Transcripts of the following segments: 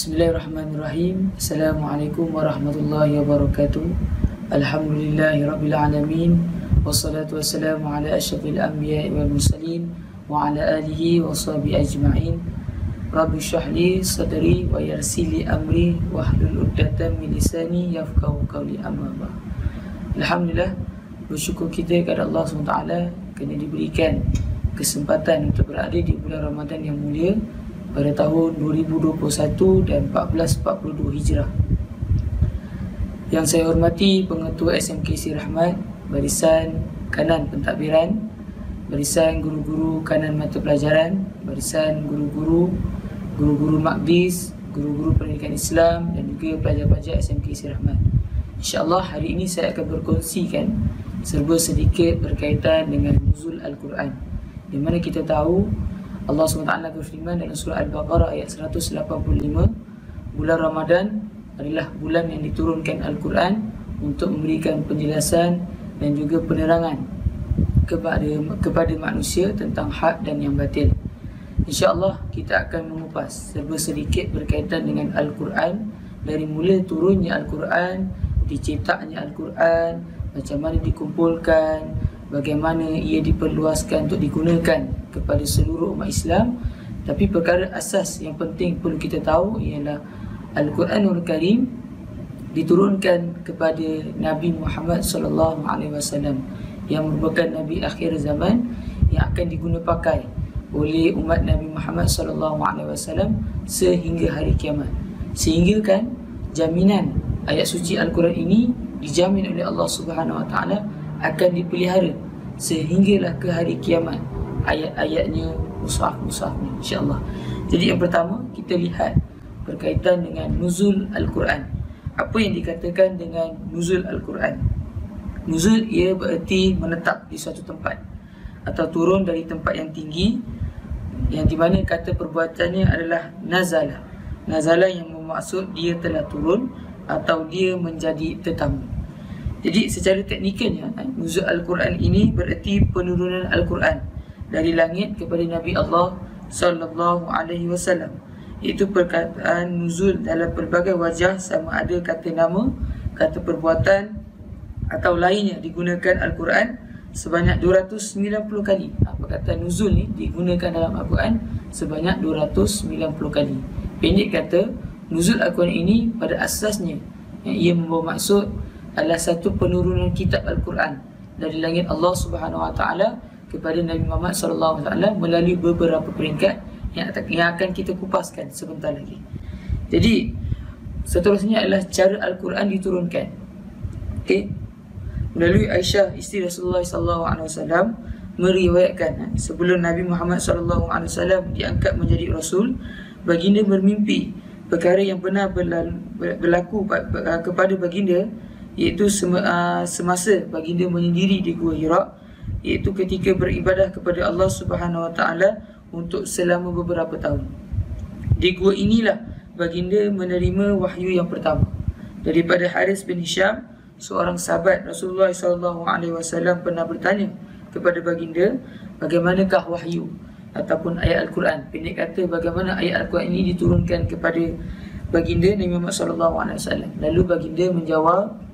Bismillahirrahmanirrahim. Assalamualaikum warahmatullahi wabarakatuh. Alhamdulillahirrabbilalamin. Wassalatu wassalamu ala asyrafil anbiya'i wal mursalin wa ala alihi wa sahbihi ajma'in. Rabbi shrah li sadri wa yassir li amri wahlul 'uqdatam min lisani yafqahu qawli. Amma ba'd. Alhamdulillah, bersyukur kita kepada Allah SWT kerana diberikan kesempatan untuk berada di bulan Ramadan yang mulia pada tahun 2021 dan 1442 Hijrah. Yang saya hormati Pengetua SMKC Rahmat, barisan kanan pentadbiran, barisan guru-guru kanan mata pelajaran, barisan guru-guru Makdis, guru-guru pendidikan Islam dan juga pelajar-pelajar SMKC Rahmat. InsyaAllah hari ini saya akan berkongsikan serba sedikit berkaitan dengan nuzul Al-Quran, di mana kita tahu Allah SWT berfirman dalam surah Al-Baqarah ayat 185, bulan Ramadan adalah bulan yang diturunkan Al-Quran untuk memberikan penjelasan dan juga penerangan kepada manusia tentang hak dan yang batil. InsyaAllah kita akan mengupas serba sedikit berkaitan dengan Al-Quran, dari mula turunnya Al-Quran, dicetaknya Al-Quran, macam mana dikumpulkan, bagaimana ia diperluaskan untuk digunakan kepada seluruh umat Islam. Tapi perkara asas yang penting perlu kita tahu ialah Al-Quranul Karim diturunkan kepada Nabi Muhammad SAW yang merupakan Nabi akhir zaman yang akan digunapakai oleh umat Nabi Muhammad SAW sehingga hari kiamat. Sehingga kan jaminan ayat suci Al-Quran ini dijamin oleh Allah SWT akan dipelihara sehinggalah ke hari kiamat, ayat-ayatnya, mushaf-mushafnya, insyaAllah. Jadi yang pertama kita lihat berkaitan dengan nuzul Al-Quran. Apa yang dikatakan dengan nuzul Al-Quran? Nuzul ia bererti menetap di suatu tempat atau turun dari tempat yang tinggi, yang di mana kata perbuatannya adalah nazalah. Nazalah yang bermaksud dia telah turun atau dia menjadi tetamu. Jadi secara teknikalnya, nuzul Al-Quran ini bererti penurunan Al-Quran dari langit kepada Nabi Allah SAW. Iaitu perkataan nuzul dalam pelbagai wajah, sama ada kata nama, kata perbuatan atau lainnya digunakan Al-Quran sebanyak 290 kali. Perkataan nuzul ni digunakan dalam Al-Quran sebanyak 290 kali. Pendek kata, nuzul Al-Quran ini pada asasnya yang ia membawa maksud adalah satu penurunan kitab Al-Quran dari langit Allah SWT kepada Nabi Muhammad SAW melalui beberapa peringkat yang akan kita kupaskan sebentar lagi. Jadi seterusnya adalah cara Al-Quran diturunkan. Melalui Aisyah, isteri Rasulullah SAW, meriwayatkan sebelum Nabi Muhammad SAW diangkat menjadi Rasul, baginda bermimpi perkara yang benar berlaku kepada baginda, iaitu semasa baginda menyendiri di Gua Hira, iaitu ketika beribadah kepada Allah SWT untuk selama beberapa tahun. Di gua inilah baginda menerima wahyu yang pertama daripada Haris bin Hisham, seorang sahabat Rasulullah SAW. Pernah bertanya kepada baginda, bagaimanakah wahyu ataupun ayat Al-Quran. Pendek kata, bagaimana ayat Al-Quran ini diturunkan kepada baginda Nabi Muhammad SAW. Lalu baginda menjawab,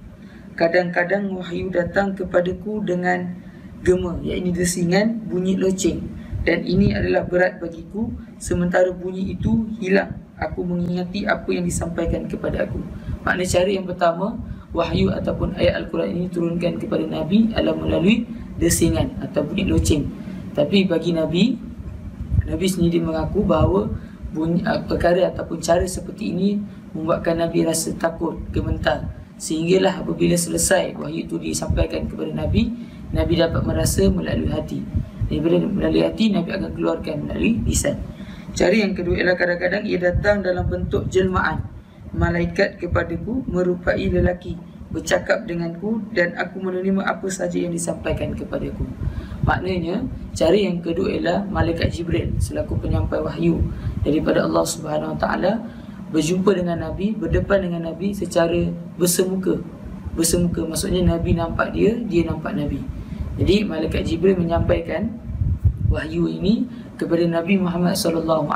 kadang-kadang wahyu datang kepadaku dengan gema, iaitu desingan, bunyi loceng, dan ini adalah berat bagiku, sementara bunyi itu hilang, aku mengingati apa yang disampaikan kepada aku. Makna cara yang pertama, wahyu ataupun ayat Al-Quran ini turunkan kepada Nabi adalah melalui desingan atau bunyi loceng. Tapi bagi Nabi sendiri mengaku bahawa bunyi, perkara ataupun cara seperti ini membuatkan Nabi rasa takut, gemetar. Sehinggalah apabila selesai wahyu itu disampaikan kepada Nabi dapat merasa melalui hati. Daripada melalui hati, Nabi akan keluarkan melalui lisan. Cara yang kedua ialah kadang-kadang ia datang dalam bentuk jelmaan. Malaikat kepadaku merupai lelaki, bercakap denganku, dan aku menerima apa sahaja yang disampaikan kepadaku. Maknanya, cara yang kedua ialah Malaikat Jibril selaku penyampai wahyu daripada Allah SWT berjumpa dengan Nabi, berdepan dengan Nabi secara bersemuka. Maksudnya Nabi nampak dia nampak Nabi. Jadi Malaikat Jibril menyampaikan wahyu ini kepada Nabi Muhammad SAW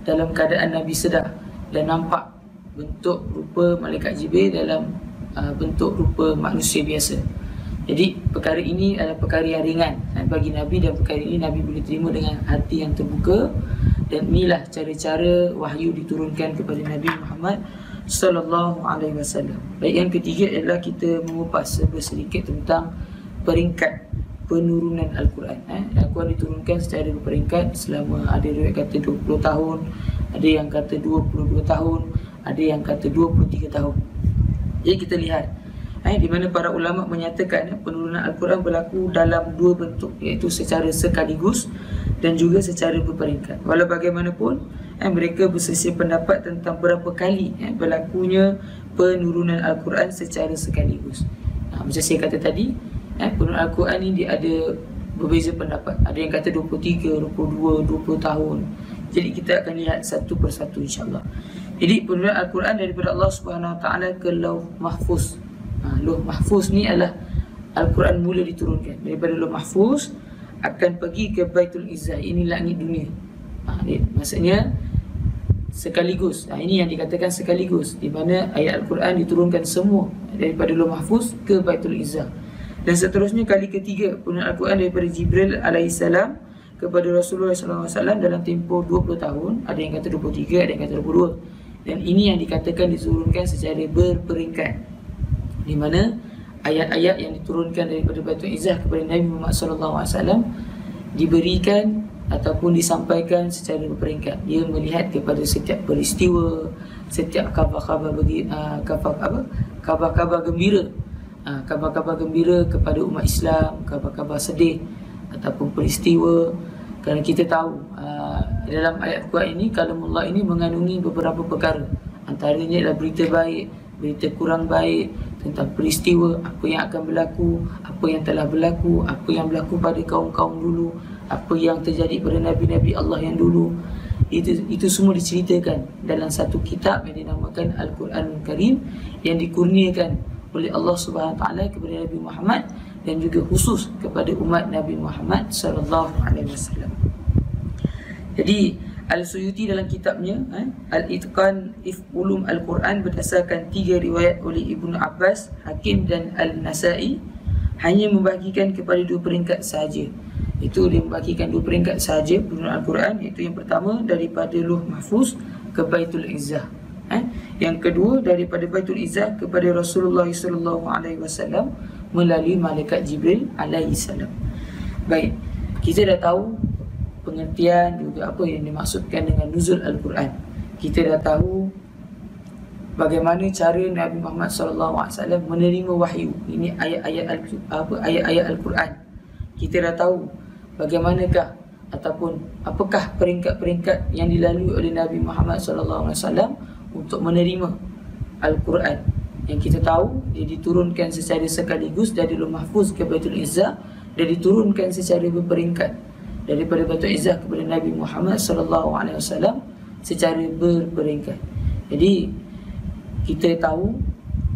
dalam keadaan Nabi sedar dan nampak bentuk rupa malaikat Jibril dalam bentuk rupa manusia biasa. Jadi perkara ini adalah perkara yang ringan bagi Nabi, dan perkara ini Nabi boleh terima dengan hati yang terbuka. Dan inilah cara-cara wahyu diturunkan kepada Nabi Muhammad sallallahu alaihi wasallam. Baik, yang ketiga adalah kita mengupas sedikit tentang peringkat penurunan Al-Quran. Al-Quran diturunkan secara berperingkat selama, ada riwayat kata 20 tahun, ada yang kata 22 tahun, ada yang kata 23 tahun. Jadi kita lihat di mana para ulama menyatakan penurunan Al-Quran berlaku dalam dua bentuk, iaitu secara sekaligus dan juga secara berperingkat. Walau bagaimanapun, mereka berselisih pendapat tentang berapa kali berlakunya penurunan Al-Quran secara sekaligus. Macam saya kata tadi, penurunan Al-Quran ini dia ada berbeza pendapat. Ada yang kata 23, 22, 20 tahun. Jadi kita akan lihat satu persatu insya-Allah. Jadi penurunan Al-Quran daripada Allah Subhanahu Wa Taala ke Lauh Mahfuz. Lauh Mahfuz ni adalah Al-Quran mula diturunkan. Daripada Lauh Mahfuz akan pergi ke Baitul Izzah, ini langit dunia. Maksudnya sekaligus. Ini yang dikatakan sekaligus, di mana ayat Al-Quran diturunkan semua daripada Lauh Mahfuz ke Baitul Izzah. Dan seterusnya kali ketiga penurunan Al-Quran daripada Jibril alaihissalam kepada Rasulullah SAW dalam tempoh 20 tahun. Ada yang kata 23, ada yang kata 22. Dan ini yang dikatakan diturunkan secara berperingkat, di mana ayat-ayat yang diturunkan daripada Baitul Izzah kepada Nabi Muhammad SAW diberikan ataupun disampaikan secara berperingkat. Dia melihat kepada setiap peristiwa, setiap kabar-kabar kabar-kabar gembira, kabar-kabar gembira kepada umat Islam, kabar-kabar sedih ataupun peristiwa. Kerana kita tahu dalam ayat Quran ini, kalamullah ini mengandungi beberapa perkara. Antaranya adalah berita baik, berita kurang baik, tentang peristiwa, apa yang akan berlaku, apa yang telah berlaku, apa yang berlaku pada kaum-kaum dulu, apa yang terjadi pada Nabi-Nabi Allah yang dulu. Itu semua diceritakan dalam satu kitab yang dinamakan Al-Quranul Karim, yang dikurniakan oleh Allah Subhanahu Wa Taala kepada Nabi Muhammad dan juga khusus kepada umat Nabi Muhammad sallallahu alaihi wasallam. Jadi Al-Suyuti dalam kitabnya Al-Itqan Ulum Al-Quran berdasarkan 3 riwayat oleh Ibnu Abbas, Hakim dan Al-Nasai hanya membagikan kepada 2 peringkat sahaja. Itu dia membagikan 2 peringkat sahaja penurunan Al-Quran, iaitu yang pertama daripada Lauh Mahfuz ke Baitul Izzah. Yang kedua daripada Baitul Izzah kepada Rasulullah SAW melalui malaikat Jibril alaihissalam. Baik, kita dah tahu pengertian juga apa yang dimaksudkan dengan nuzul Al-Quran. Kita dah tahu bagaimana cara Nabi Muhammad SAW menerima wahyu. Ini ayat-ayat Al-Quran. Kita dah tahu bagaimanakah ataupun apakah peringkat-peringkat yang dilalui oleh Nabi Muhammad SAW untuk menerima Al-Quran. Yang kita tahu dia diturunkan secara sekaligus dari Lauh Mahfuz ke Baitul Izzah, dan diturunkan secara berperingkat daripada Baitul Izzah kepada Nabi Muhammad SAW secara berperingkat. Jadi kita tahu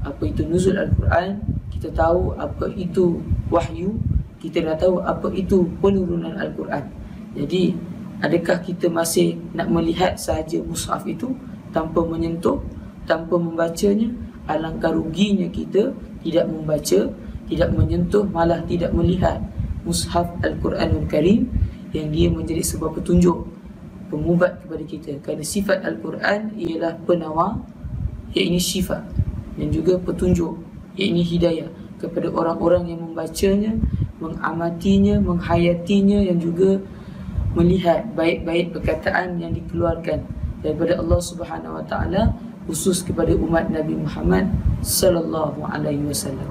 apa itu nuzul Al-Quran, kita tahu apa itu wahyu, kita dah tahu apa itu penurunan Al-Quran. Jadi adakah kita masih nak melihat sahaja mushaf itu tanpa menyentuh, tanpa membacanya? Alangkah ruginya kita tidak membaca, tidak menyentuh, malah tidak melihat mushaf Al-Quranul Karim, yang dia menjadi sebuah petunjuk, pengubat kepada kita. Kerana sifat Al-Quran ialah penawar, iaitu sifat, dan juga petunjuk, iaitu hidayah kepada orang-orang yang membacanya, mengamatinya, menghayatinya, yang juga melihat baik-baik perkataan yang dikeluarkan daripada Allah Subhanahu Wa Taala khusus kepada umat Nabi Muhammad sallallahu alaihi wasallam.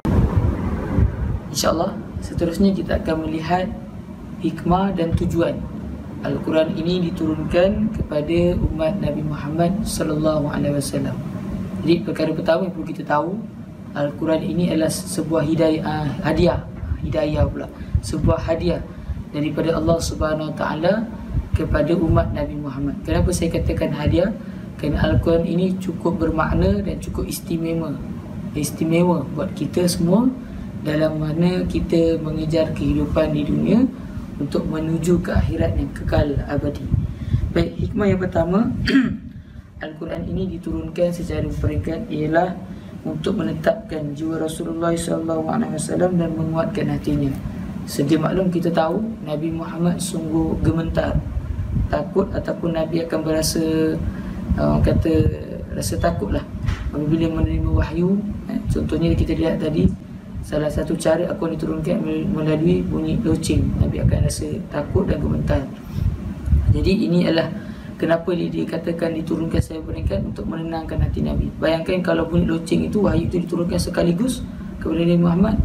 InsyaAllah seterusnya kita akan melihat hikmah dan tujuan Al-Quran ini diturunkan kepada umat Nabi Muhammad sallallahu alaihi wasallam. Jadi perkara pertama yang perlu kita tahu, Al-Quran ini adalah sebuah hidayah pula, sebuah hadiah daripada Allah Subhanahu Wa Taala kepada umat Nabi Muhammad. Kenapa saya katakan hadiah? Kerana Al-Quran ini cukup bermakna dan cukup istimewa buat kita semua dalam mana kita mengejar kehidupan di dunia untuk menuju ke akhirat yang kekal abadi. Baik, hikmah yang pertama, Al-Quran ini diturunkan secara berperingkat ialah untuk menetapkan jiwa Rasulullah SAW dan menguatkan hatinya. Sedia maklum kita tahu Nabi Muhammad sungguh gemetar, takut ataupun Nabi akan berasa rasa takutlah apabila menerima wahyu. Contohnya kita lihat tadi, salah satu cara Al-Quran diturunkan melalui bunyi loceng. Nabi akan rasa takut dan gemetar. Jadi ini adalah kenapa dikatakan diturunkan secara berperingkat untuk menenangkan hati Nabi. Bayangkan kalau bunyi loceng itu, wahyu itu diturunkan sekaligus kepada Nabi Muhammad,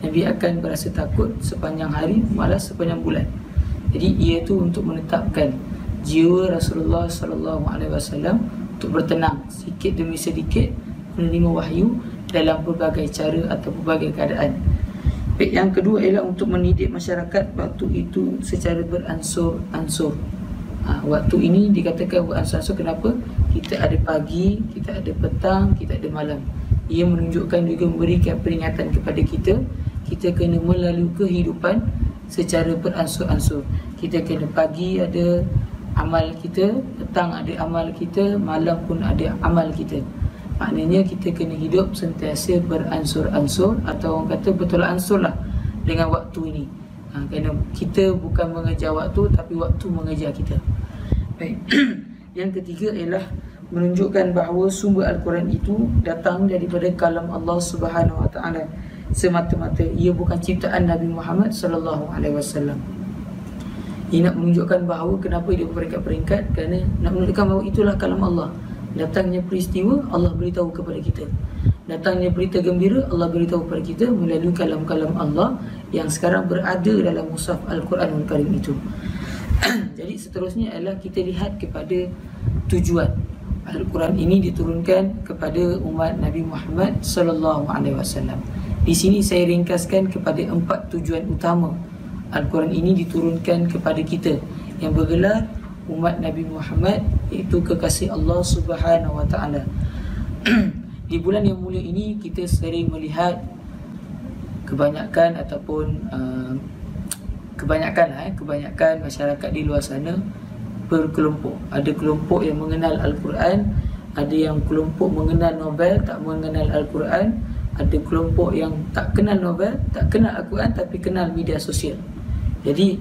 Nabi akan berasa takut sepanjang hari, malah sepanjang bulan. Jadi ia itu untuk menetapkan jiwa Rasulullah SAW untuk bertenang sedikit demi sedikit menerima wahyu dalam berbagai cara atau berbagai keadaan. Yang kedua ialah untuk mendidik masyarakat waktu itu secara beransur-ansur. Waktu ini dikatakan beransur-ansur kenapa? Kita ada pagi, kita ada petang, kita ada malam. Ia menunjukkan juga memberikan peringatan kepada kita, kita kena melalui kehidupan secara beransur-ansur. Kita kena pagi ada amal kita, petang ada amal kita, malam pun ada amal kita. Maknanya kita kena hidup sentiasa beransur-ansur, atau orang kata betul ansur lah dengan waktu ini. Kerana kita bukan mengejar waktu, tapi waktu mengejar kita. Baik. Yang ketiga ialah menunjukkan bahawa sumber Al-Quran itu datang daripada kalam Allah Subhanahu Wa Taala semata-mata. Ia bukan ciptaan Nabi Muhammad sallallahu alaihi wasallam. Ia nak menunjukkan bahawa kenapa dia berperingkat-peringkat, kerana nak menunjukkan bahawa itulah kalam Allah. Datangnya peristiwa, Allah beritahu kepada kita. Datangnya berita gembira, Allah beritahu kepada kita melalui kalam-kalam Allah yang sekarang berada dalam mushaf Al-Quranul Karim itu. Jadi seterusnya adalah kita lihat kepada tujuan. Al-Quran ini diturunkan kepada umat Nabi Muhammad sallallahu alaihi wasallam. Di sini saya ringkaskan kepada 4 tujuan utama Al-Quran ini diturunkan kepada kita yang bergelar umat Nabi Muhammad, iaitu kekasih Allah Subhanahu Wa Taala. Di bulan yang mulia ini kita sering melihat kebanyakan masyarakat di luar sana berkelompok. Ada kelompok yang mengenal Al-Quran, ada yang kelompok mengenal novel, tak mengenal Al-Quran, ada kelompok yang tak kenal novel, tak kenal Al-Quran tapi kenal media sosial. Jadi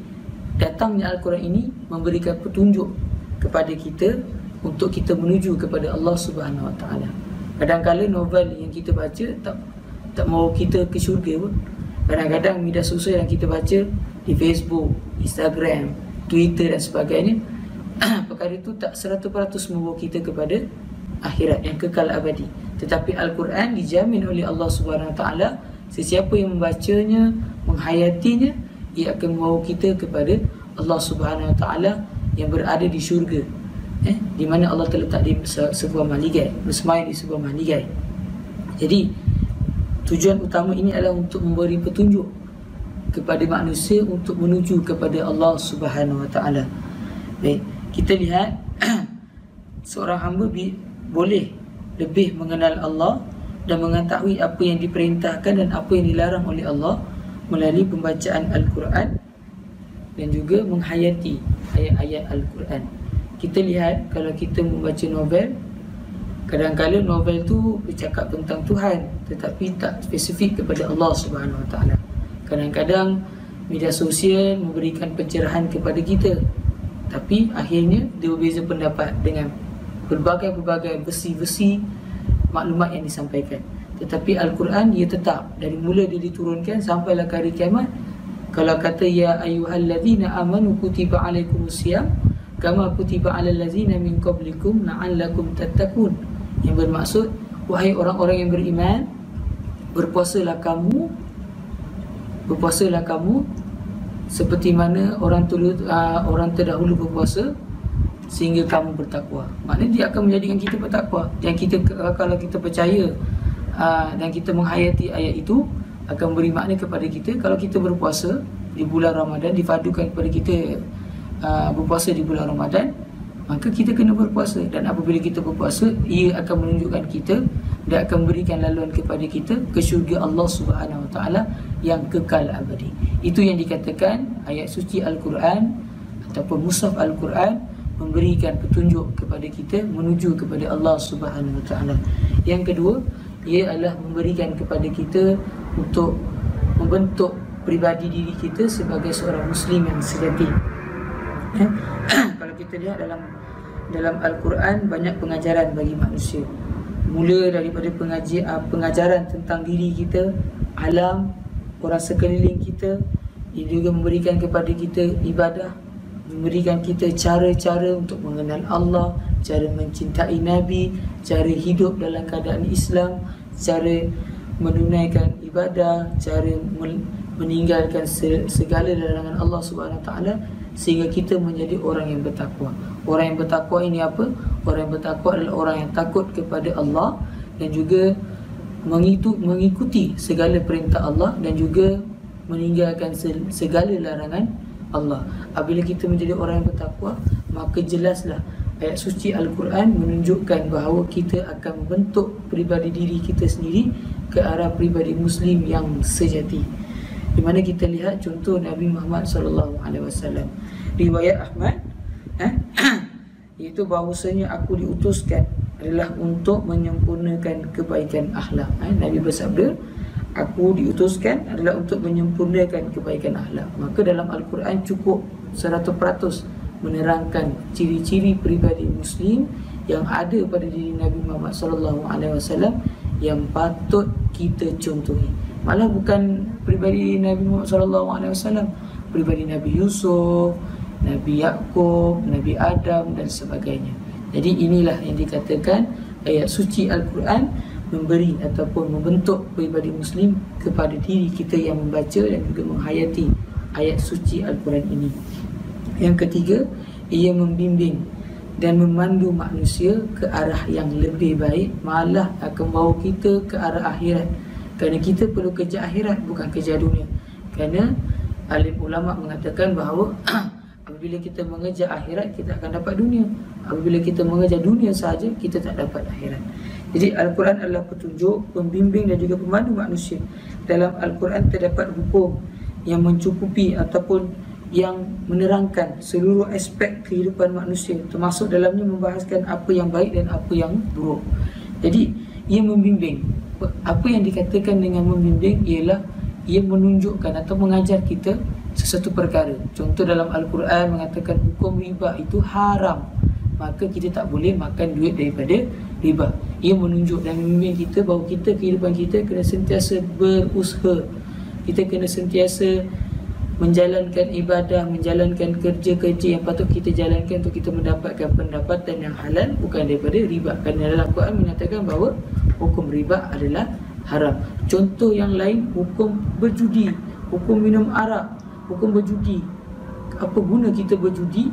datangnya Al-Quran ini memberikan petunjuk kepada kita untuk kita menuju kepada Allah Subhanahu Wa Taala. Kadang-kadang novel yang kita baca tak mahu kita ke syurga pun. Kadang-kadang media sosial yang kita baca di Facebook, Instagram, Twitter dan sebagainya, perkara itu tak 100% membawa kita kepada akhirat yang kekal abadi. Tetapi Al-Quran dijamin oleh Allah Subhanahu Wa Taala, sesiapa yang membacanya, menghayatinya, ia akan membawa kita kepada Allah Subhanahu Wa Taala yang berada di syurga, di mana Allah terletak di sebuah mahligai, bersemayam di sebuah mahligai. Jadi tujuan utama ini adalah untuk memberi petunjuk kepada manusia untuk menuju kepada Allah Subhanahu Wa Taala. Baik, kita lihat seorang hamba boleh lebih mengenal Allah dan mengetahui apa yang diperintahkan dan apa yang dilarang oleh Allah melalui pembacaan Al-Quran dan juga menghayati ayat-ayat Al-Quran. Kita lihat kalau kita membaca novel, kadang-kadang novel tu bercakap tentang Tuhan tetapi tak spesifik kepada Allah Subhanahu Wa Taala. Kadang-kadang media sosial memberikan pencerahan kepada kita, tapi akhirnya dia berbeza pendapat dengan berbagai besi-besi maklumat yang disampaikan. Tetapi Al-Quran dia tetap dari mula dia diturunkan sampailah ke hari kiamat. Kalau kata ya ayyuhallazina amanu kutiba alaikumusiyam kama kutiba alal ladzina min qablikum la'allakum tattaqun, yang bermaksud wahai orang-orang yang beriman, berpuasalah kamu seperti mana orang terdahulu berpuasa sehingga kamu bertakwa. Maknanya dia akan menjadikan kita bertakwa. Dan kita, kalau kita percaya dan kita menghayati ayat itu, akan beri makna kepada kita. Kalau kita berpuasa di bulan Ramadan, difadukan kepada kita berpuasa di bulan Ramadan, maka kita kena berpuasa. Dan apabila kita berpuasa, ia akan menunjukkan kita dan akan memberikan laluan kepada kita ke syurga Allah Subhanahu Wa Taala yang kekal abadi. Itu yang dikatakan ayat suci Al-Quran ataupun mushaf Al-Quran memberikan petunjuk kepada kita menuju kepada Allah Subhanahu Wa Taala. Yang kedua, ia adalah memberikan kepada kita untuk membentuk pribadi diri kita sebagai seorang Muslim yang sejati. Kalau kita lihat dalam Al-Quran, banyak pengajaran bagi manusia. Mula daripada pengajaran tentang diri kita, alam, orang sekeliling kita. Dia juga memberikan kepada kita ibadah, memberikan kita cara-cara untuk mengenal Allah, cara mencintai Nabi, cara hidup dalam keadaan Islam, cara menunaikan ibadah, cara meninggalkan segala larangan Allah Subhanahu Wa Taala, sehingga kita menjadi orang yang bertakwa. Orang yang bertakwa ini apa? Orang yang bertakwa adalah orang yang takut kepada Allah dan juga mengikuti segala perintah Allah dan juga meninggalkan segala larangan Allah. Apabila kita menjadi orang yang bertakwa, maka jelaslah ayat suci Al-Quran menunjukkan bahawa kita akan membentuk pribadi diri kita sendiri ke arah pribadi Muslim yang sejati. Di mana kita lihat contoh Nabi Muhammad SAW. Riwayat Ahmad, iaitu bahawasanya aku diutuskan adalah untuk menyempurnakan kebaikan akhlak. Nabi bersabda, aku diutuskan adalah untuk menyempurnakan kebaikan akhlak. Maka dalam Al-Quran cukup 100% menerangkan ciri-ciri pribadi Muslim yang ada pada diri Nabi Muhammad SAW yang patut kita contohi. Malah bukan pribadi Nabi Muhammad SAW, pribadi Nabi Yusuf, Nabi Yaakob, Nabi Adam dan sebagainya. Jadi inilah yang dikatakan ayat suci Al-Quran memberi ataupun membentuk pribadi Muslim kepada diri kita yang membaca dan juga menghayati ayat suci Al-Quran ini. Yang ketiga, ia membimbing dan memandu manusia ke arah yang lebih baik, malah akan bawa kita ke arah akhirat. Kerana kita perlu kejar akhirat, bukan kejar dunia. Kerana alim ulama mengatakan bahawa apabila kita mengejar akhirat, kita akan dapat dunia. Apabila kita mengejar dunia sahaja, kita tak dapat akhirat. Jadi Al-Quran adalah petunjuk, pembimbing dan juga pemandu manusia. Dalam Al-Quran terdapat hukum yang mencukupi ataupun yang menerangkan seluruh aspek kehidupan manusia, termasuk dalamnya membahaskan apa yang baik dan apa yang buruk. Jadi ia membimbing. Apa yang dikatakan dengan membimbing ialah ia menunjukkan atau mengajar kita sesuatu perkara. Contoh dalam Al-Quran mengatakan hukum riba itu haram, maka kita tak boleh makan duit daripada riba. Ia menunjuk dan membimbing kita bahawa kehidupan kita kena sentiasa berusaha. Kita kena sentiasa menjalankan ibadah, menjalankan kerja-kerja yang patut kita jalankan untuk kita mendapatkan pendapatan yang halal, bukan daripada riba. Kerana dalam Al-Quran menyatakan bahawa hukum riba adalah haram. Contoh yang lain, hukum berjudi, hukum minum arak, hukum berjudi. Apa guna kita berjudi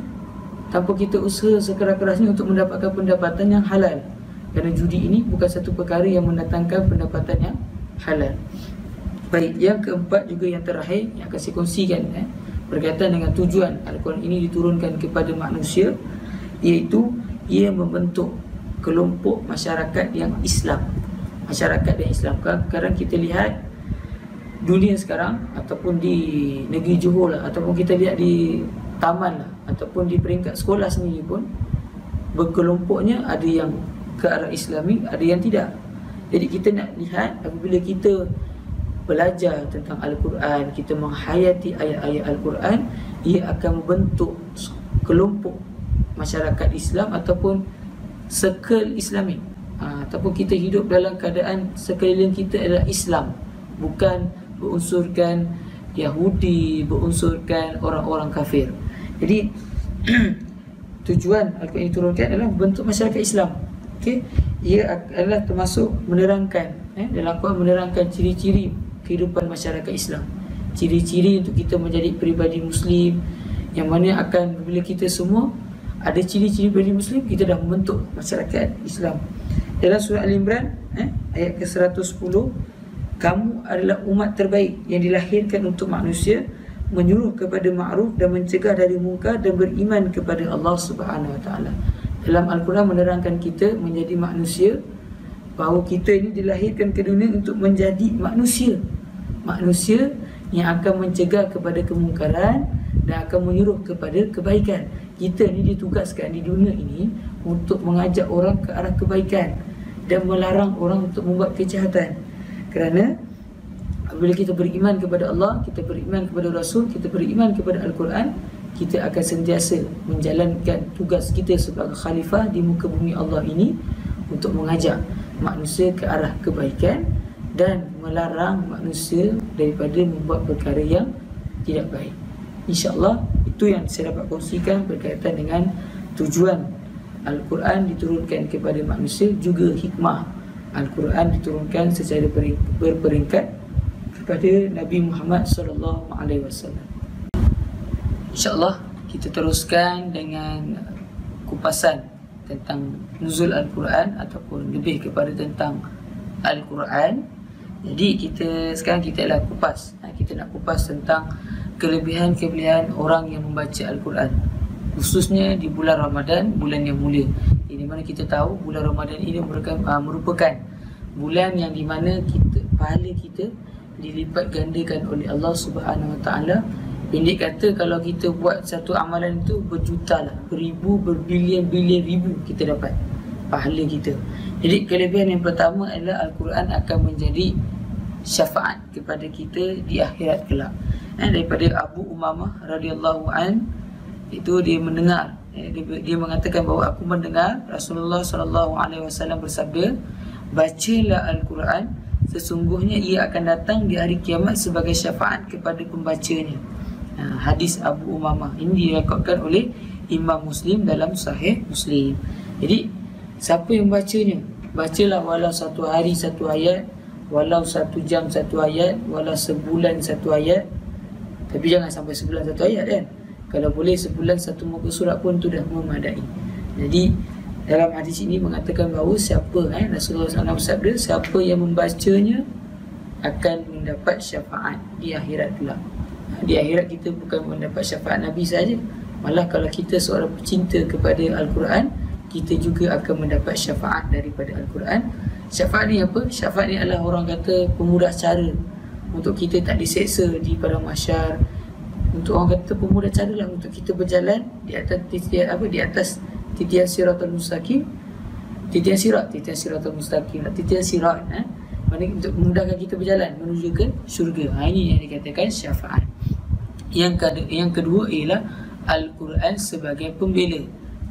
tanpa kita usaha sekeras-kerasnya untuk mendapatkan pendapatan yang halal? Kerana judi ini bukan satu perkara yang mendatangkan pendapatan yang halal. Baik, yang keempat juga yang terakhir yang akan saya kongsikan berkaitan dengan tujuan Al-Quran ini diturunkan kepada manusia, iaitu ia membentuk kelompok masyarakat yang Islam. Masyarakat yang Islam. Sekarang kita lihat dunia sekarang, ataupun di negeri Johor lah, ataupun kita lihat di taman lah, ataupun di peringkat sekolah sendiri pun, berkelompoknya ada yang ke arah Islami, ada yang tidak. Jadi kita nak lihat apabila kita belajar tentang Al-Quran, kita menghayati ayat-ayat Al-Quran, ia akan membentuk kelompok masyarakat Islam ataupun circle Islami. Ataupun kita hidup dalam keadaan sekeliling kita adalah Islam, bukan berunsurkan Yahudi, berunsurkan orang-orang kafir. Jadi tujuan Al-Quran diturunkan adalah membentuk masyarakat Islam. Okey, ia adalah termasuk menerangkan dalam Al-Quran menerangkan ciri-ciri kehidupan masyarakat Islam, ciri-ciri untuk kita menjadi pribadi Muslim, yang mana akan bila kita semua ada ciri-ciri pribadi Muslim, kita dah membentuk masyarakat Islam. Dalam surah Al-Imran ayat ke-110, kamu adalah umat terbaik yang dilahirkan untuk manusia, menyuruh kepada ma'ruf dan mencegah dari munkar dan beriman kepada Allah Subhanahu Wa Taala. Dalam Al-Quran menerangkan kita menjadi manusia, bahawa kita ini dilahirkan ke dunia untuk menjadi manusia. Manusia yang akan mencegah kepada kemungkaran dan akan menyuruh kepada kebaikan. kita ni ditugaskan di dunia ini untuk mengajak orang ke arah kebaikan dan melarang orang untuk membuat kejahatan. Kerana apabila kita beriman kepada Allah, kita beriman kepada Rasul, kita beriman kepada Al-Quran, kita akan sentiasa menjalankan tugas kita sebagai khalifah di muka bumi Allah ini untuk mengajak manusia ke arah kebaikan dan melarang manusia daripada membuat perkara yang tidak baik. InsyaAllah itu yang saya dapat kongsikan berkaitan dengan tujuan Al-Quran diturunkan kepada manusia, juga hikmah Al-Quran diturunkan secara berperingkat kepada Nabi Muhammad SAW. InsyaAllah kita teruskan dengan kupasan tentang nuzul Al-Quran ataupun lebih kepada tentang Al-Quran. Jadi sekarang kita nak kupas tentang kelebihan-kelebihan orang yang membaca Al-Quran, khususnya di bulan Ramadan, bulan yang mulia. Di mana kita tahu bulan Ramadan ini merupakan bulan yang di mana pahala kita dilipat gandakan oleh Allah Subhanahu Wa Taala. Pendek kata, kalau kita buat satu amalan itu berjuta lah, beribu, berbilion-bilion ribu kita dapat pahala kita. Jadi kelebihan yang pertama adalah Al-Quran akan menjadi syafaat kepada kita di akhirat kelak. Daripada Abu Umamah radhiyallahu an, itu dia mendengar, dia mengatakan bahawa aku mendengar Rasulullah SAW bersabda, bacalah Al-Quran, sesungguhnya ia akan datang di hari kiamat sebagai syafaat kepada pembacanya. Hadis Abu Umamah ini direkodkan oleh Imam Muslim dalam Sahih Muslim. Jadi siapa yang bacanya, bacalah walau satu hari satu ayat, walau 1 jam satu ayat, walau sebulan satu ayat. Tapi jangan sampai sebulan satu ayat kan. Kalau boleh sebulan satu muka surat pun tu dah memadai. Jadi dalam hadis ini mengatakan bahawa siapa Rasulullah SAW bersabda, siapa yang membacanya akan mendapat syafaat di akhirat kelak. Di akhirat kita bukan mendapat syafaat Nabi saja, malah kalau kita seorang pecinta kepada Al-Quran, kita juga akan mendapat syafaat daripada Al-Quran. Syafaat ni apa? Syafaat ni adalah orang kata pemudah cara untuk kita tak diseksa di padang mahsyar. Untuk orang kata pemudah cara lah untuk kita berjalan di atas titian siratal mustaqim. Titian siratal mustaqim, titian sirat, maknanya untuk memudahkan kita berjalan menuju ke syurga. Ini yang dikatakan syafaat. Yang kedua ialah Al-Quran sebagai pembela.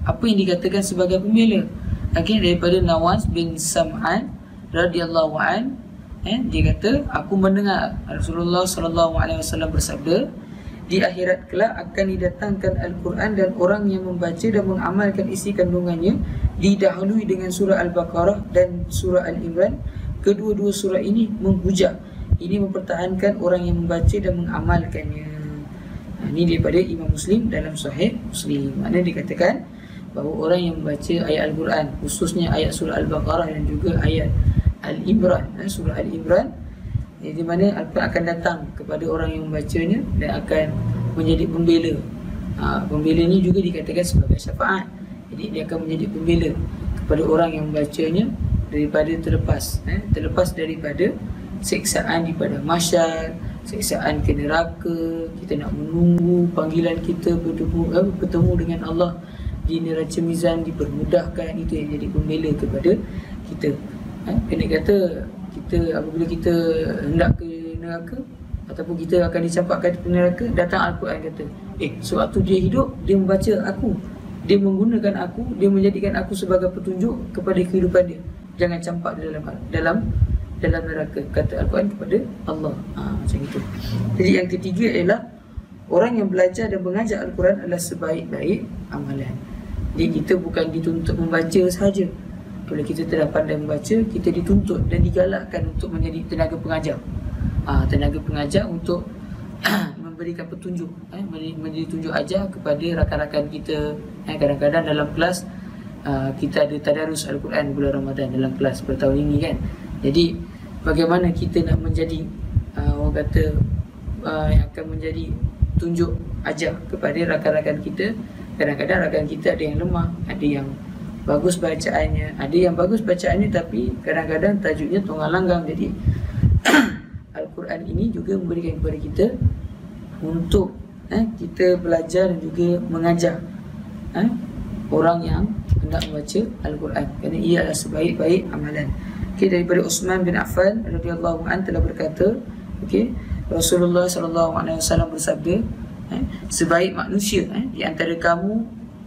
Apa yang dikatakan sebagai pembela? Akhirnya daripada Nawas bin Sam'an radhiyallahu an, dia kata, aku mendengar Rasulullah SAW bersabda, di akhirat kelak akan didatangkan Al-Quran dan orang yang membaca dan mengamalkan isi kandungannya didahului dengan surah Al-Baqarah dan surah Al-Imran. Kedua-dua surah ini menghujat, ini mempertahankan orang yang membaca dan mengamalkannya. Ini daripada Imam Muslim dalam Sahih Muslim. Maknanya dikatakan bahawa orang yang membaca ayat Al-Quran, khususnya ayat surah Al-Baqarah dan juga ayat Al-Imran, surah Al-Imran, di mana Al-Quran akan datang kepada orang yang membacanya dan akan menjadi pembela. Pembela ini juga dikatakan sebagai syafaat. Jadi dia akan menjadi pembela kepada orang yang membacanya daripada terlepas daripada siksaan di padang mahsyar, siksaan ke neraka. Kita nak menunggu panggilan kita bertemu dengan Allah di neraca mizan, dipermudahkan. Itu yang jadi pembela kepada kita. Kena kata, apabila kita hendak ke neraka ataupun kita akan dicampakkan ke neraka, datang Al-Quran kata, sewaktu dia hidup, dia membaca aku, dia menggunakan aku, dia menjadikan aku sebagai petunjuk kepada kehidupan dia. Jangan campak dalam neraka, kata Al-Quran kepada Allah. Macam itu. Jadi yang ketiga ialah orang yang belajar dan mengajar Al-Quran adalah sebaik-baik amalan. Jadi kita bukan dituntut membaca sahaja. Kalau kita tidak pandai membaca, kita dituntut dan digalakkan untuk menjadi tenaga pengajar. Tenaga pengajar untuk memberikan petunjuk, menjadi tunjuk ajar kepada rakan-rakan kita. Kadang-kadang dalam kelas kita ada tadarus Al-Quran bulan Ramadan dalam kelas pada tahun ini kan. Jadi bagaimana kita nak menjadi orang kata yang akan menjadi tunjuk ajar kepada rakan-rakan kita. Kadang-kadang rakan kita ada yang lemah, ada yang bagus bacaannya, ada yang bagus bacaannya tapi kadang-kadang tajuknya tonggang langgang. Jadi Al-Quran ini juga memberikan kepada kita untuk kita belajar dan juga mengajar orang yang hendak membaca Al-Quran, kerana ia adalah sebaik-baik amalan. Daripada Uthman bin Affan radhiyallahu anhu telah berkata, Rasulullah sallallahu alaihi wasallam bersabda, sebaik manusia di antara kamu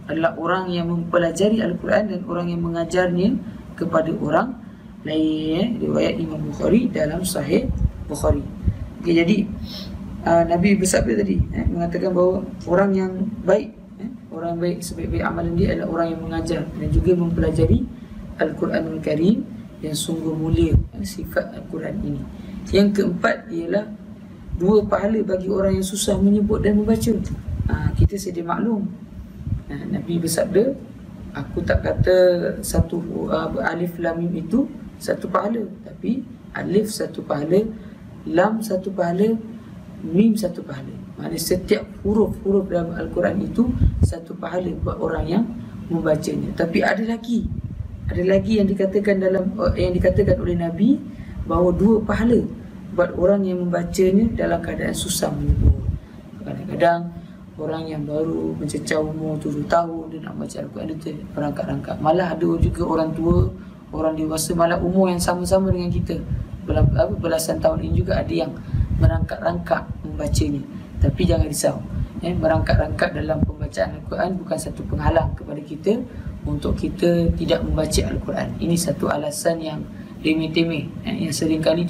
adalah orang yang mempelajari Al-Quran dan orang yang mengajarnya kepada orang lain. Riwayat Imam Bukhari dalam Sahih Bukhari. Jadi Nabi bersabda tadi, mengatakan bahawa orang yang baik, orang baik, sebaik-baik amalan dia adalah orang yang mengajar dan juga mempelajari Al-Quranul Karim yang sungguh mulia sifat Al-Quran ini. Yang keempat ialah 2 pahala bagi orang yang susah menyebut dan membaca. Kita sedia maklum, Nabi bersabda, aku tak kata satu alif lam mim itu satu pahala, tapi alif satu pahala, lam satu pahala, mim satu pahala. Maksudnya setiap huruf-huruf dalam Al-Quran itu satu pahala buat orang yang membacanya. Tapi ada lagi yang dikatakan oleh Nabi, bahawa 2 pahala buat orang yang membacanya dalam keadaan susah menyebut. Kadang-kadang orang yang baru mencecah umur 7 tahun, dia nak baca Al-Quran, dia merangkak-rangkak. Malah ada juga orang tua, orang dewasa, malah umur yang sama-sama dengan kita, belasan tahun ini juga ada yang merangkak-rangkak membacanya. Tapi jangan risau, merangkak-rangkak dalam pembacaan Al-Quran bukan satu penghalang kepada kita untuk kita tidak membaca Al-Quran. Ini satu alasan yang remeh-temeh, yang seringkali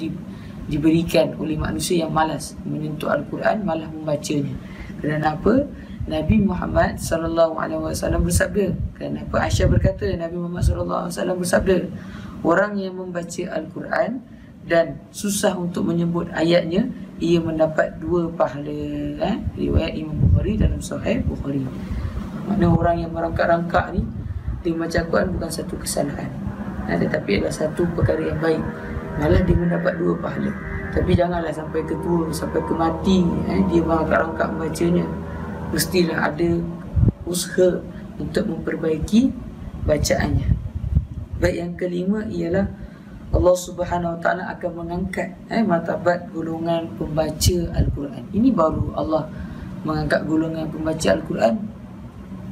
diberikan oleh manusia yang malas menyentuh Al-Quran, malah membacanya. Kerana apa? Nabi Muhammad SAW bersabda. Kerana apa? Aisyah berkata, Nabi Muhammad SAW bersabda, orang yang membaca Al-Quran dan susah untuk menyebut ayatnya, ia mendapat 2 pahala. Riwayat Imam Bukhari dalam Sahih Bukhari. Maknanya orang yang merangkak-rangkak ni, dia membaca Al-Quran bukan satu kesalahan, tetapi adalah satu perkara yang baik. Malah dia mendapat 2 pahala. Tapi janganlah sampai ke tua, sampai ke mati, dia merangkak-rangkak membacanya. Mestilah ada usaha untuk memperbaiki bacaannya. Baik, yang kelima ialah Allah Subhanahu Wa Taala akan mengangkat martabat golongan pembaca Al-Quran. Ini baru Allah mengangkat golongan pembaca Al-Quran.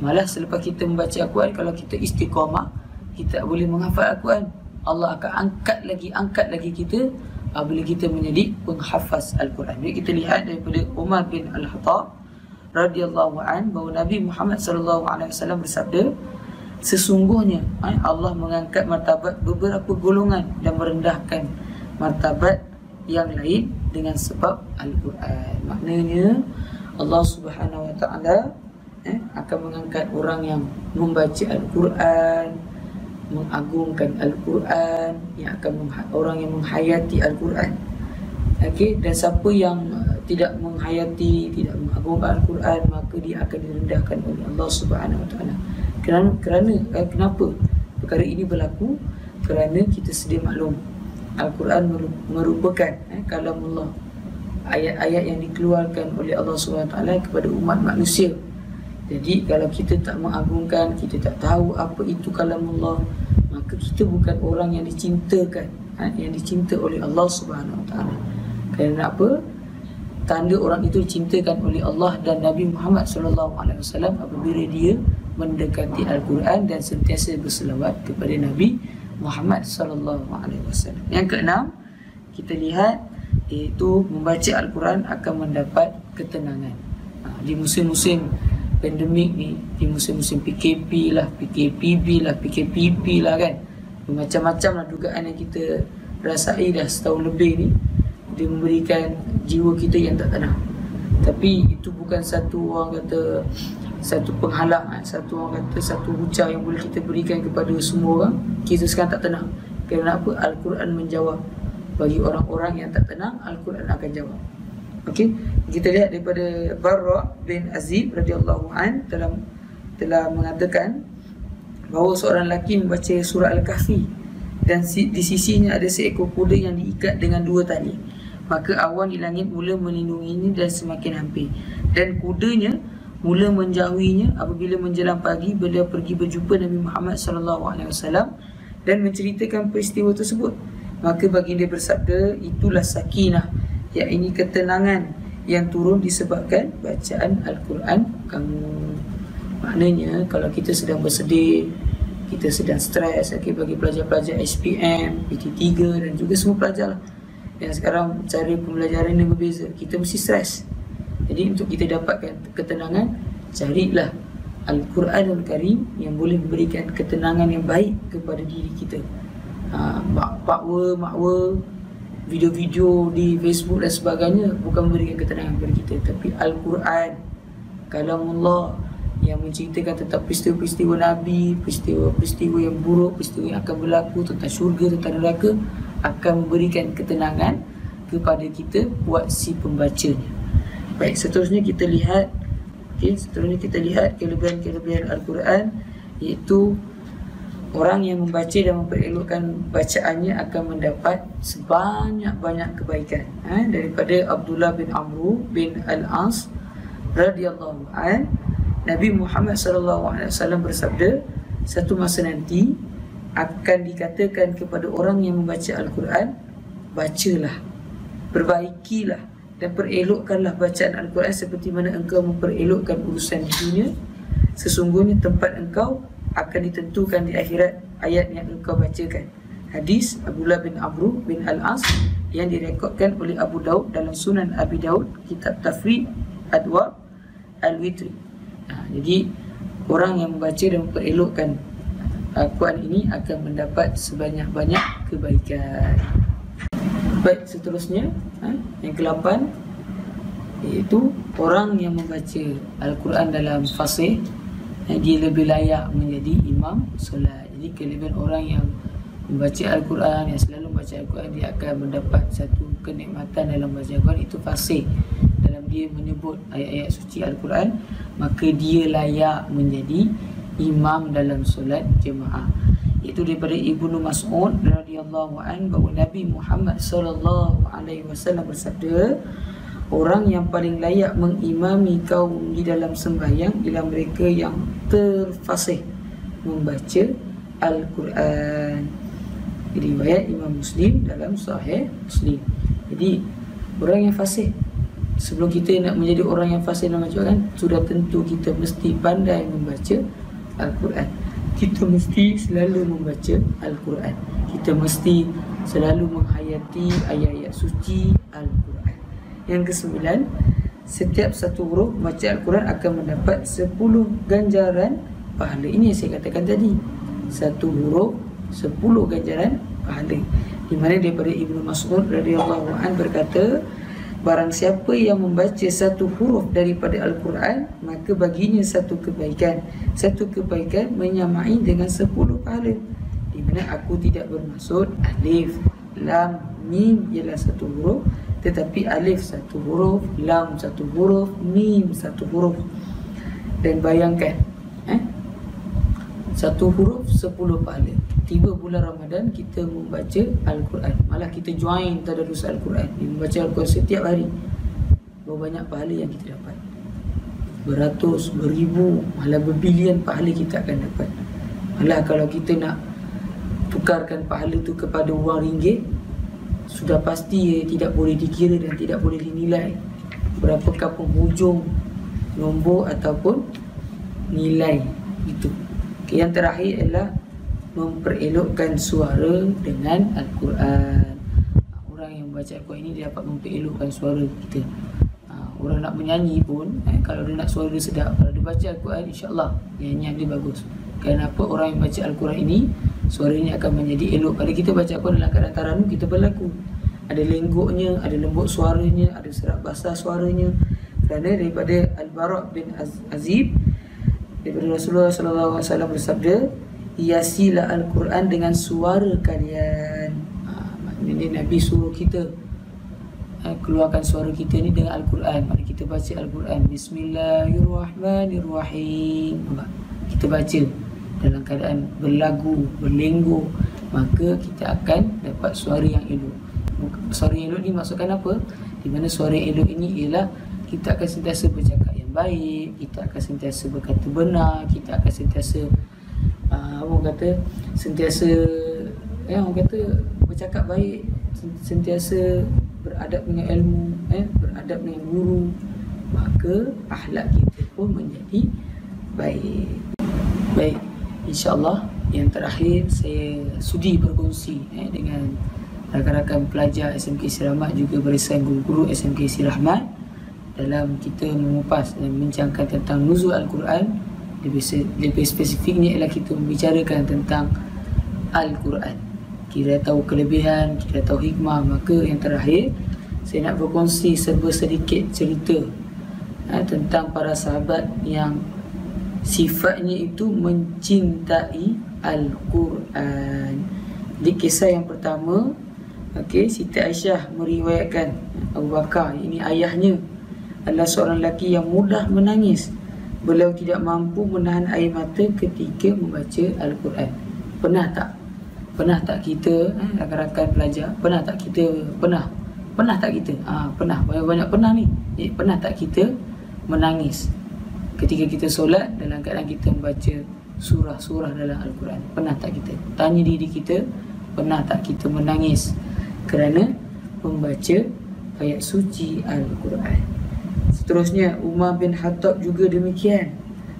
Malah selepas kita membaca Al-Quran, kalau kita istiqamah, kita boleh menghafal Al-Quran, Allah akan angkat lagi kita bila kita menjadi penghafaz Al-Quran. Jadi kita lihat daripada Umar bin Al-Khattab radhiyallahu an, bahawa Nabi Muhammad SAW bersabda, sesungguhnya Allah mengangkat martabat beberapa golongan dan merendahkan martabat yang lain dengan sebab Al-Quran. Maknanya Allah Subhanahu Wa Taala akan mengangkat orang yang membaca Al-Quran, mengagungkan Al-Quran, yang akan orang yang menghayati Al-Quran. Dan siapa yang tidak menghayati, tidak mengagungkan Al-Quran, maka dia akan direndahkan oleh Allah Subhanahu Wa Taala. Kenapa perkara ini berlaku? Kerana kita sedia maklum, Al-Quran merupakan kalamullah, ayat-ayat yang dikeluarkan oleh Allah Subhanahu Wa Taala kepada umat manusia. Jadi kalau kita tak mengagungkan, kita tak tahu apa itu kalamullah, maka kita bukan orang yang dicintakan, yang dicinta oleh Allah Subhanahu Wa Taala. Kerana apa? Tanda orang itu dicintakan oleh Allah dan Nabi Muhammad SAW apabila dia mendekati Al-Quran dan sentiasa berselawat kepada Nabi Muhammad SAW. Yang keenam, kita lihat, iaitu membaca Al-Quran akan mendapat ketenangan. Di musim-musim pandemik ni, di musim-musim PKP lah, PKPB lah, PKPP lah kan, macam-macam lah dugaan yang kita rasai dah setahun lebih ni. Dia memberikan jiwa kita yang tak tenang. Tapi itu bukan satu, orang kata, satu penghalang, satu, orang kata, satu hujah yang boleh kita berikan kepada semua orang kita sekarang tak tenang. Kerana apa? Al-Quran menjawab. Bagi orang-orang yang tak tenang, Al-Quran akan jawab. Okey, kita lihat daripada Barra bin Azib radhiyallahu an telah mengatakan bahawa seorang lelaki membaca surah Al-Kahfi dan di sisinya ada seekor kuda yang diikat dengan 2 tali. Maka awan di langit mula melindunginya dan semakin hampir, dan kudanya mula menjauhinya. Apabila menjelang pagi, beliau pergi berjumpa Nabi Muhammad SAW dan menceritakan peristiwa tersebut. Maka baginda bersabda, itulah sakinah, iaitu ketenangan yang turun disebabkan bacaan Al-Quran kamu. Maknanya kalau kita sedang bersedih, kita sedang stres, bagi pelajar-pelajar SPM, PT3 dan juga semua pelajar lah, yang sekarang cara pembelajaran yang berbeza, kita mesti stres. Jadi untuk kita dapatkan ketenangan, carilah Al-Quranul Karim yang boleh memberikan ketenangan yang baik kepada diri kita. Makwa, video-video di Facebook dan sebagainya bukan memberikan ketenangan kepada kita, tapi Al-Quran, kalamullah yang menceritakan tentang peristiwa-peristiwa Nabi, peristiwa-peristiwa yang buruk, peristiwa yang akan berlaku tentang syurga, tentang neraka, akan memberikan ketenangan kepada kita buat si pembacanya. Baik, seterusnya kita lihat kelebihan Al-Quran, iaitu orang yang membaca dan memperelokkan bacaannya akan mendapat sebanyak-banyak kebaikan. Daripada Abdullah bin Amru bin Al-As radhiyallahu an, Nabi Muhammad SAW bersabda, satu masa nanti akan dikatakan kepada orang yang membaca Al-Quran, bacalah, perbaikilah dan perelokkanlah bacaan Al-Quran seperti mana engkau memperelokkan urusan di dunia. Sesungguhnya tempat engkau akan ditentukan di akhirat ayat yang engkau bacakan. Hadis Abdullah bin Amru bin Al-As yang direkodkan oleh Abu Daud dalam Sunan Abi Daud, kitab Tafriq Adwa Al-Witri. Jadi orang yang membaca dan memperelokkan Al-Quran ini akan mendapat sebanyak-banyak kebaikan. Baik, seterusnya yang ke-8, iaitu orang yang membaca Al-Quran dalam fasih, dia lebih layak menjadi imam solat. Jadi kelebihan orang yang membaca Al-Quran, yang selalu membaca Al-Quran, dia akan mendapat satu kenikmatan dalam baca Al-Quran, itu fasih. Dalam dia menyebut ayat-ayat suci Al-Quran, maka dia layak menjadi imam dalam solat jemaah. Itu daripada Ibnu Mas'ud radhiyallahu an, bahawa Nabi Muhammad sallallahu alaihi wasallam bersabda, orang yang paling layak mengimami kaum di dalam sembahyang ialah mereka yang terfasih membaca Al-Quran. Riwayat Imam Muslim dalam Sahih Muslim. Jadi orang yang fasih, sebelum kita nak menjadi orang yang fasih dalam Al-Quran, sudah tentu kita mesti pandai membaca Al-Quran. Kita mesti selalu membaca Al-Quran. Kita mesti selalu menghayati ayat-ayat suci Al-Quran. Yang ke-9, setiap satu huruf baca Al-Quran akan mendapat 10 ganjaran pahala. Ini yang saya katakan tadi, satu huruf 10 ganjaran pahala. Di mana daripada Ibnu Mas'ud radhiyallahu an berkata, barang siapa yang membaca satu huruf daripada Al-Quran, maka baginya satu kebaikan. Satu kebaikan menyamai dengan 10 pahala. Di mana aku tidak bermaksud alif, lam, mim ialah satu huruf, tetapi alif satu huruf, lam satu huruf, mim satu huruf. Dan bayangkan, satu huruf 10 pahala. Tiba bulan Ramadan, kita membaca Al-Quran, malah kita join tadarus Al-Quran, membaca Al-Quran setiap hari. Berapa banyak pahala yang kita dapat? Beratus, beribu, malah berbilion pahala kita akan dapat. Malah kalau kita nak tukarkan pahala tu kepada wang ringgit, sudah pasti tidak boleh dikira dan tidak boleh dinilai berapakah penghujung nombor ataupun nilai itu. Yang terakhir adalah memperelokkan suara dengan Al-Quran. Orang yang membaca Al-Quran ini dia dapat memperelokkan suara kita. Orang nak menyanyi pun, kalau dia nak suara dia sedap, kalau dia baca Al-Quran, insyaAllah nyanyian dia bagus. Kenapa? Orang yang baca Al-Quran ini, suaranya akan menjadi elok. Kalau kita baca Al-Quran dalam keadaan taranum, kita berlaku, ada lenggoknya, ada lembut suaranya, ada serak basah suaranya. Kerana daripada Al-Bara' bin Azib, daripada Rasulullah SAW bersabda, hiasilah Al-Quran dengan suara kalian. Maknanya Nabi suruh kita keluarkan suara kita ni dengan Al-Quran. Mari kita baca Al-Quran, Bismillahirrahmanirrahim. Kita baca dalam keadaan berlagu, berlenggu, maka kita akan dapat suara yang elok. Suara yang elok ni maksudkan apa? Di mana suara yang elok ini ialah kita akan sentiasa bercakap yang baik, kita akan sentiasa berkata benar, kita akan sentiasa bercakap baik, sentiasa beradab dengan ilmu, beradab dengan guru. Maka akhlak kita pun menjadi Baik. Baik, insya-Allah yang terakhir saya sudi berkongsi dengan rakan-rakan pelajar SMK Isi Rahmat juga barisan guru-guru SMK Isi Rahmat dalam kita mengupas dan membincangkan tentang nuzul Al-Quran. Lebih spesifiknya ialah kita membicarakan tentang Al-Quran. Kita tahu kelebihan, kita tahu hikmah. Maka yang terakhir saya nak berkongsi sedikit cerita tentang para sahabat yang sifatnya itu mencintai Al-Quran. Di kisah yang pertama, Siti Aisyah meriwayatkan Abu Bakar, ini ayahnya, adalah seorang lelaki yang mudah menangis. Beliau tidak mampu menahan air mata ketika membaca Al-Quran. Pernah tak kita rakan-rakan pelajar, pernah tak kita banyak pernah ni. Pernah tak kita menangis ketika kita solat dalam keadaan kita membaca surah-surah dalam Al-Quran? Pernah tak kita? Tanya diri kita, pernah tak kita menangis kerana membaca ayat suci Al-Quran? Seterusnya, Umar bin Khattab juga demikian.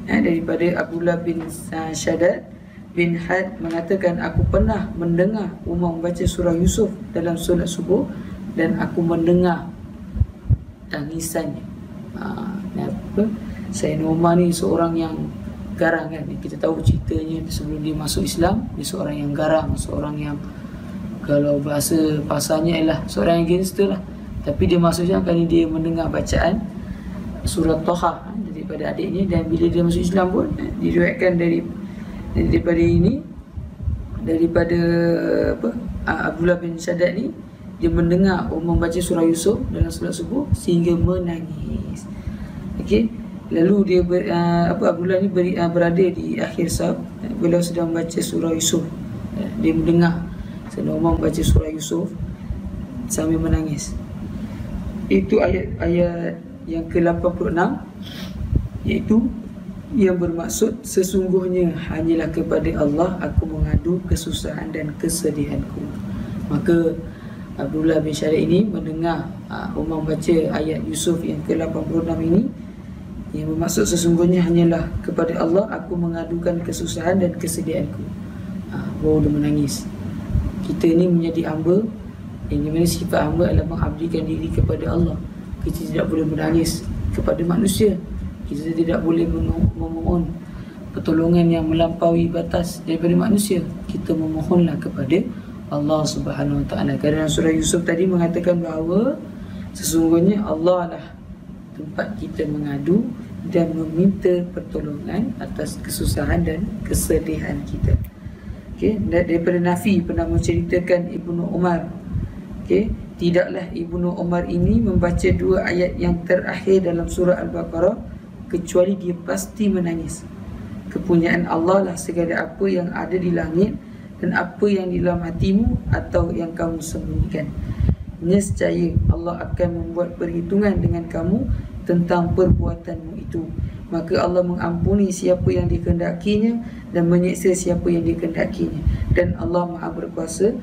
Daripada Abdullah bin Shaddad bin Had mengatakan, aku pernah mendengar Umar membaca surah Yusuf dalam solat subuh dan aku mendengar tangisannya. Sayyidina Umar ni seorang yang garang kan. Kita tahu ceritanya sebelum dia masuk Islam, dia seorang yang garang, seorang yang kalau bahasa pasarnya ialah seorang yang gangster lah. Tapi dia masuk Islam kerana dia mendengar bacaan surah Taha daripada adiknya, dan bila dia masuk Islam pun diriwayatkan daripada Abdullah bin Shaddad ni, dia mendengar Umar membaca surah Yusuf dalam solat subuh sehingga menangis. Lalu dia Abdullah ni berada di akhir saf. Beliau sedang membaca surah Yusuf. Dia mendengar Sayyidina Umar membaca surah Yusuf sambil menangis. Itu ayat yang ke-86, iaitu yang bermaksud, sesungguhnya hanyalah kepada Allah aku mengadu kesusahan dan kesedihanku. Maka Abdullah bin Syarif ini mendengar Umar membaca ayat Yusuf yang ke-86 ini, yang bermaksud sesungguhnya hanyalah kepada Allah aku mengadukan kesusahan dan kesedihanku. Baru dia menangis. Kita ni menjadi hamba, yang dimana sifat hamba adalah mengabdikan diri kepada Allah. Kita tidak boleh menangis kepada manusia. Kita tidak boleh memohon pertolongan yang melampaui batas daripada manusia. Kita memohonlah kepada Allah Subhanahu Wa Taala. Kerana surah Yusuf tadi mengatakan bahawa sesungguhnya Allah lah tempat kita mengadu dan meminta pertolongan atas kesusahan dan kesedihan kita. Daripada Nafi pernah menceritakan Ibnu Umar, tidaklah Ibnu Umar ini membaca dua ayat yang terakhir dalam surah Al-Baqarah kecuali dia pasti menangis. Kepunyaan Allah lah segala apa yang ada di langit dan apa yang di dalam hatimu atau yang kamu sembunyikan. Nescaya Allah akan membuat perhitungan dengan kamu tentang perbuatanmu itu. Maka Allah mengampuni siapa yang dikehendakinya dan menyiksa siapa yang dikehendakinya. Dan Allah Maha berkuasa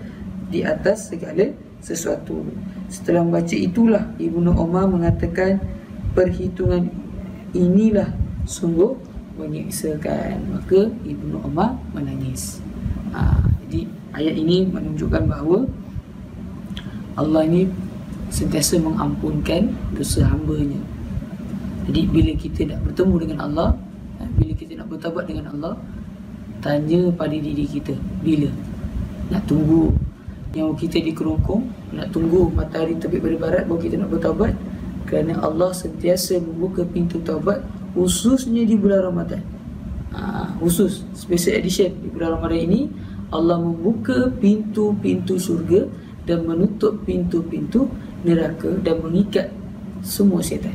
di atas segala sesuatu. Setelah membaca itulah Ibnu Umar mengatakan, perhitungan inilah sungguh menyiksakan. Maka Ibnu Umar menangis. Jadi ayat ini menunjukkan bahawa Allah ini sentiasa mengampunkan dosa hamba-Nya. Jadi bila kita nak bertemu dengan Allah, bila kita nak bertaubat dengan Allah, tanya pada diri kita, bila nak tunggu nyawa kita dikerongkong, nak tunggu matahari terbit pada barat baru kita nak bertaubat? Kerana Allah sentiasa membuka pintu taubat, khususnya di bulan Ramadan. Khusus special edition di bulan Ramadan ini, Allah membuka pintu-pintu syurga dan menutup pintu-pintu neraka dan mengikat semua syaitan.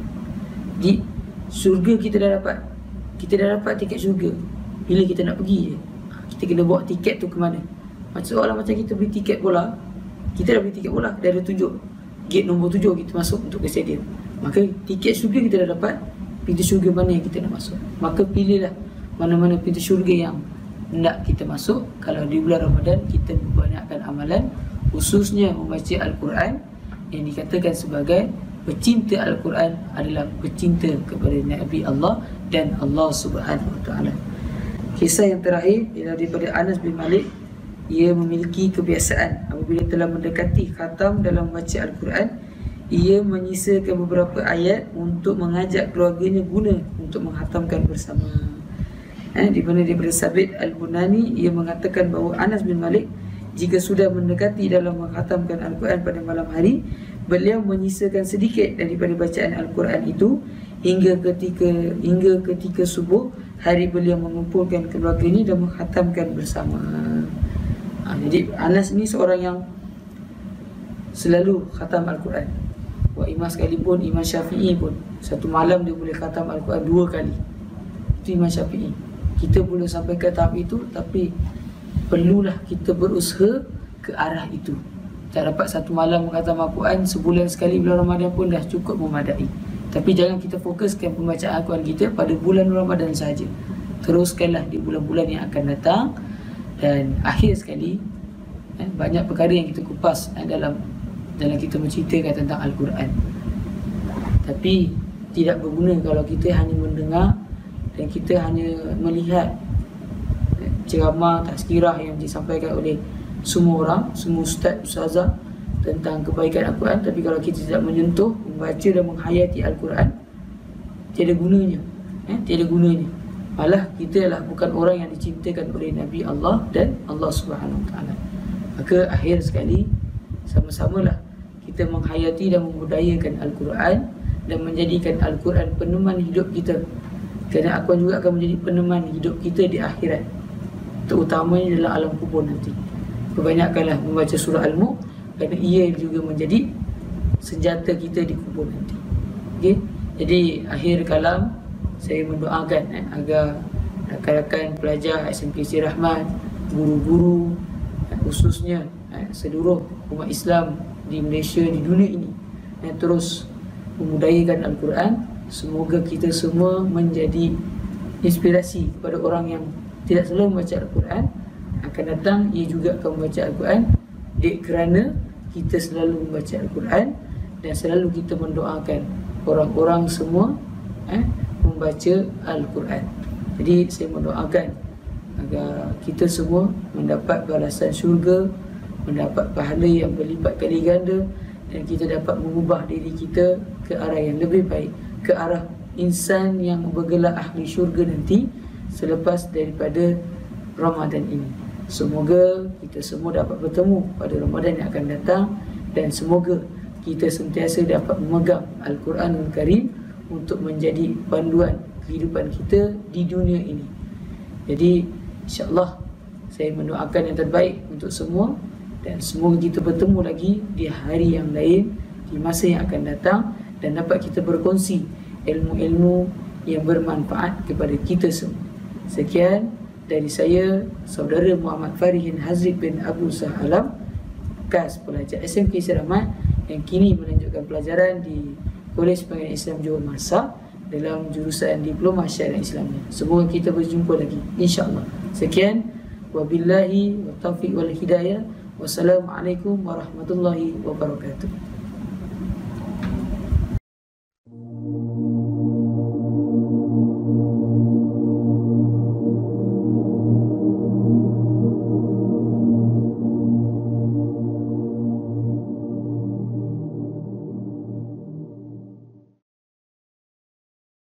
Di syurga kita dah dapat tiket syurga. Bila kita nak pergi je, kita kena bawa tiket tu ke mana? Seolah macam kita beli tiket bola. Kita dah beli tiket bola, dah ada tunjuk gate nombor 7 kita masuk untuk ke stadium. Maka tiket syurga kita dah dapat, pintu syurga mana yang kita nak masuk. Maka pilihlah mana-mana pintu syurga yang hendak kita masuk. Kalau di bulan Ramadan kita membanyakkan amalan, khususnya membaca Al-Quran yang dikatakan sebagai pecinta Al-Quran adalah pecinta kepada Nabi Allah dan Allah Subhanahu Wa Taala. Kisah yang terakhir ialah daripada Anas bin Malik. Ia memiliki kebiasaan apabila telah mendekati khatam dalam baca Al-Quran, ia menyisakan beberapa ayat untuk mengajak keluarganya guna untuk menghatamkan bersama. Di mana daripada Sabit Al-Bunani, ia mengatakan bahawa Anas bin Malik jika sudah mendekati dalam menghatamkan Al-Quran pada malam hari, beliau menyisakan sedikit daripada bacaan Al-Quran itu hingga ketika subuh hari beliau mengumpulkan keluarganya dan menghatamkan bersama. Jadi Anas ni seorang yang selalu khatam Al-Quran. Buat imam sekalipun, Imam Syafi'i pun satu malam dia boleh khatam Al-Quran 2 kali. Itu Imam Syafi'i. Kita belum sampai ke tahap itu, tapi perlulah kita berusaha ke arah itu. Tak dapat satu malam menghatam Al-Quran, sebulan sekali bulan Ramadan pun dah cukup memadai. Tapi jangan kita fokuskan pembacaan Al-Quran kita pada bulan Ramadan sahaja. Teruskanlah di bulan-bulan yang akan datang. Dan akhir sekali, banyak perkara yang kita kupas dalam kita menceritakan tentang Al-Quran. Tapi tidak berguna kalau kita hanya mendengar dan kita hanya melihat ceramah, tazkirah yang disampaikan oleh semua orang, semua ustaz, ustazah tentang kebaikan Al-Quran. Tapi kalau kita tidak menyentuh, membaca dan menghayati Al-Quran, tiada gunanya. Tiada gunanya. Malah kita adalah bukan orang yang dicintakan oleh Nabi Allah dan Allah Subhanahu Wa Taala. Maka akhir sekali, sama-samalah kita menghayati dan membudayakan Al-Quran dan menjadikan Al-Quran peneman hidup kita. Kerana Al-Quran juga akan menjadi peneman hidup kita di akhirat, terutamanya dalam alam kubur nanti. Kebanyakanlah membaca surah Al-Mulk kerana ia juga menjadi senjata kita di kubur nanti. Okey. Jadi akhir kalam, saya mendoakan agar rakan-rakan pelajar SMP Sri Rahmat, guru-guru, khususnya seluruh umat Islam di Malaysia, di dunia ini, terus memudayakan Al-Quran. Semoga kita semua menjadi inspirasi kepada orang yang tidak selalu membaca Al-Quran. Akan datang ia juga akan membaca Al-Quran, kerana kita selalu membaca Al-Quran dan selalu kita mendoakan orang-orang semua membaca Al-Quran. Jadi saya mendoakan agar kita semua mendapat balasan syurga, mendapat pahala yang berlipat kali ganda, dan kita dapat mengubah diri kita ke arah yang lebih baik, ke arah insan yang bergelar ahli syurga nanti selepas daripada Ramadan ini. Semoga kita semua dapat bertemu pada Ramadan yang akan datang, dan semoga kita sentiasa dapat memegang Al-Quranul Karim untuk menjadi panduan kehidupan kita di dunia ini. Jadi insya-Allah saya mendoakan yang terbaik untuk semua, dan semoga kita bertemu lagi di hari yang lain, di masa yang akan datang, dan dapat kita berkongsi ilmu-ilmu yang bermanfaat kepada kita semua. Sekian dari saya, saudara Muhammad Farihin Hazrid bin Abu Sahalam, bekas pelajar SMK Sri Rahmat yang kini melanjutkan pelajaran di Kolej Pengajian Islam Johor Bahasa dalam jurusan Diploma Syariah Islamiyah. Semoga kita berjumpa lagi, insya-Allah. Sekian, wabillahi wa taufiq wal hidayah. Wassalamualaikum warahmatullahi wabarakatuh.